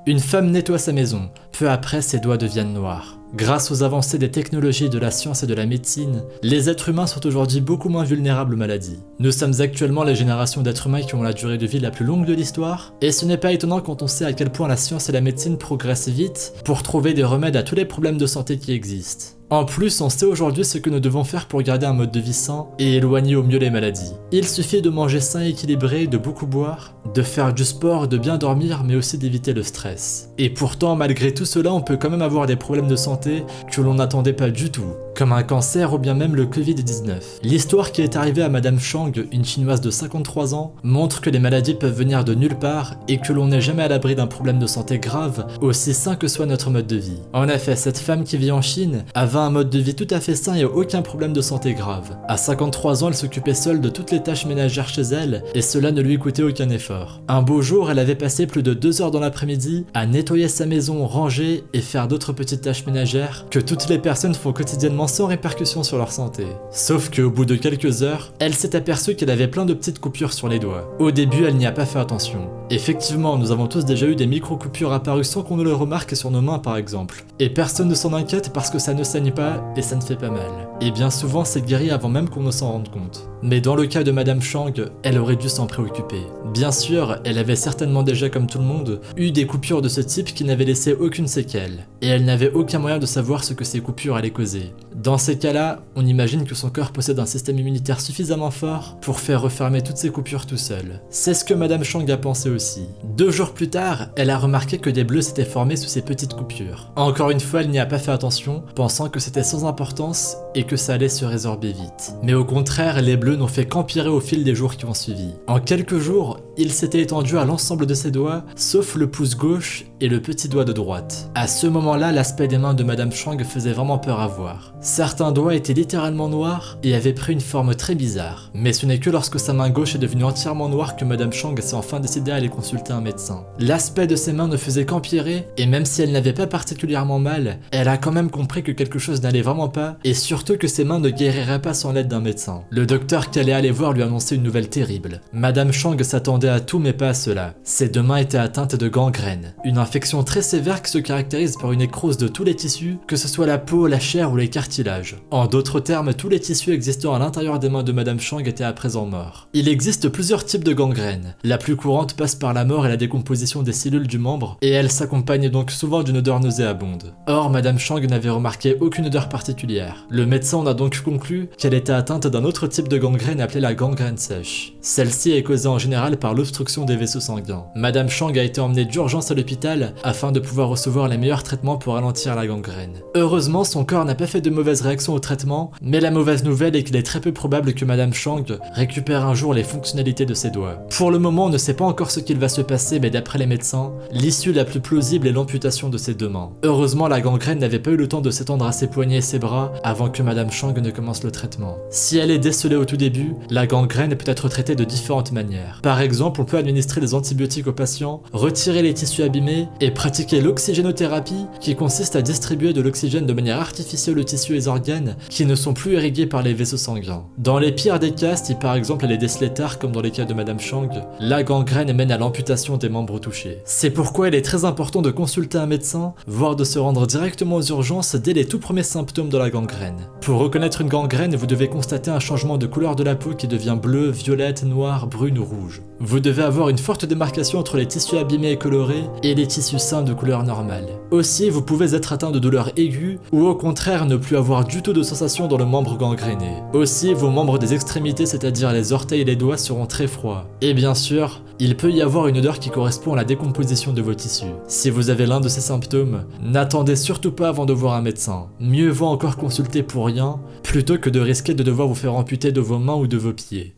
Une femme nettoie sa maison, peu après ses doigts deviennent noirs. Grâce aux avancées des technologies, de la science et de la médecine, les êtres humains sont aujourd'hui beaucoup moins vulnérables aux maladies. Nous sommes actuellement les générations d'êtres humains qui ont la durée de vie la plus longue de l'histoire, et ce n'est pas étonnant quand on sait à quel point la science et la médecine progressent vite pour trouver des remèdes à tous les problèmes de santé qui existent. En plus, on sait aujourd'hui ce que nous devons faire pour garder un mode de vie sain et éloigner au mieux les maladies. Il suffit de manger sain et équilibré, de beaucoup boire, de faire du sport, de bien dormir, mais aussi d'éviter le stress. Et pourtant, malgré tout cela, on peut quand même avoir des problèmes de santé que l'on n'attendait pas du tout, comme un cancer ou bien même le Covid-19. L'histoire qui est arrivée à Madame Chang, une chinoise de 53 ans, montre que les maladies peuvent venir de nulle part et que l'on n'est jamais à l'abri d'un problème de santé grave, aussi sain que soit notre mode de vie. En effet, cette femme qui vit en Chine avait un mode de vie tout à fait sain et aucun problème de santé grave. À 53 ans, elle s'occupait seule de toutes les tâches ménagères chez elle et cela ne lui coûtait aucun effort. Un beau jour, elle avait passé plus de 2 heures dans l'après-midi à nettoyer sa maison, ranger et faire d'autres petites tâches ménagères que toutes les personnes font quotidiennement sans répercussion sur leur santé. Sauf qu'au bout de quelques heures, elle s'est aperçue qu'elle avait plein de petites coupures sur les doigts. Au début, elle n'y a pas fait attention. Effectivement, nous avons tous déjà eu des micro-coupures apparues sans qu'on ne le remarque sur nos mains par exemple. Et personne ne s'en inquiète parce que ça ne saigne pas et ça ne fait pas mal. Et bien souvent, c'est guéri avant même qu'on ne s'en rende compte. Mais dans le cas de Madame Chang, elle aurait dû s'en préoccuper. Bien sûr, elle avait certainement déjà, comme tout le monde, eu des coupures de ce type qui n'avaient laissé aucune séquelle. Et elle n'avait aucun moyen de savoir ce que ces coupures allaient causer. Dans ces cas-là, on imagine que son corps possède un système immunitaire suffisamment fort pour faire refermer toutes ces coupures tout seul. C'est ce que Madame Chang a pensé aussi. 2 jours plus tard, elle a remarqué que des bleus s'étaient formés sous ces petites coupures. Encore une fois, elle n'y a pas fait attention, pensant que c'était sans importance et que ça allait se résorber vite. Mais au contraire, les bleus n'ont fait qu'empirer au fil des jours qui ont suivi. En quelques jours, il s'était étendu à l'ensemble de ses doigts, sauf le pouce gauche et le petit doigt de droite. À ce moment-là, l'aspect des mains de Madame Chang faisait vraiment peur à voir. Certains doigts étaient littéralement noirs et avaient pris une forme très bizarre. Mais ce n'est que lorsque sa main gauche est devenue entièrement noire que Madame Chang s'est enfin décidée à aller consulter un médecin. L'aspect de ses mains ne faisait qu'empirer, et même si elle n'avait pas particulièrement mal, elle a quand même compris que quelque chose n'allait vraiment pas, et surtout que ses mains ne guériraient pas sans l'aide d'un médecin. Le docteur qui allait aller voir lui annonçait une nouvelle terrible. Madame Chang s'attendait à tout mais pas à cela. Ses 2 mains étaient atteintes de gangrène, une infection très sévère qui se caractérise par une nécrose de tous les tissus, que ce soit la peau, la chair ou les cartilages. En d'autres termes, tous les tissus existant à l'intérieur des mains de Madame Chang étaient à présent morts. Il existe plusieurs types de gangrène. La plus courante passe par la mort et la décomposition des cellules du membre, et elle s'accompagne donc souvent d'une odeur nauséabonde. Or, Madame Chang n'avait remarqué aucune odeur particulière. Le médecin en a donc conclu qu'elle était atteinte d'un autre type de gangrène appelée la gangrène sèche. Celle-ci est causée en général par l'obstruction des vaisseaux sanguins. Madame Chang a été emmenée d'urgence à l'hôpital afin de pouvoir recevoir les meilleurs traitements pour ralentir la gangrène. Heureusement, son corps n'a pas fait de mauvaises réactions au traitement, mais la mauvaise nouvelle est qu'il est très peu probable que Madame Chang récupère un jour les fonctionnalités de ses doigts. Pour le moment, on ne sait pas encore ce qu'il va se passer, mais d'après les médecins, l'issue la plus plausible est l'amputation de ses 2 mains. Heureusement, la gangrène n'avait pas eu le temps de s'étendre à ses poignets et ses bras avant que Madame Chang ne commence le traitement. Si elle est décelée au tout début, la gangrène peut être traitée de différentes manières. Par exemple, on peut administrer des antibiotiques aux patients, retirer les tissus abîmés et pratiquer l'oxygénothérapie qui consiste à distribuer de l'oxygène de manière artificielle aux tissus et les organes qui ne sont plus irrigués par les vaisseaux sanguins. Dans les pires des cas, si par exemple elle est décelée tard comme dans les cas de Madame Chang, la gangrène mène à l'amputation des membres touchés. C'est pourquoi il est très important de consulter un médecin, voire de se rendre directement aux urgences dès les tout premiers symptômes de la gangrène. Pour reconnaître une gangrène, vous devez constater un changement de couleur de la peau qui devient bleue, violette, noire, brune ou rouge. Vous devez avoir une forte démarcation entre les tissus abîmés et colorés et les tissus sains de couleur normale. Aussi, vous pouvez être atteint de douleurs aiguës ou au contraire ne plus avoir du tout de sensation dans le membre gangréné. Aussi, vos membres des extrémités, c'est-à-dire les orteils et les doigts, seront très froids. Et bien sûr, il peut y avoir une odeur qui correspond à la décomposition de vos tissus. Si vous avez l'un de ces symptômes, n'attendez surtout pas avant de voir un médecin. Mieux vaut encore consulter pour rien, plutôt que de risquer de devoir vous faire amputer de vos mains ou de vos pieds.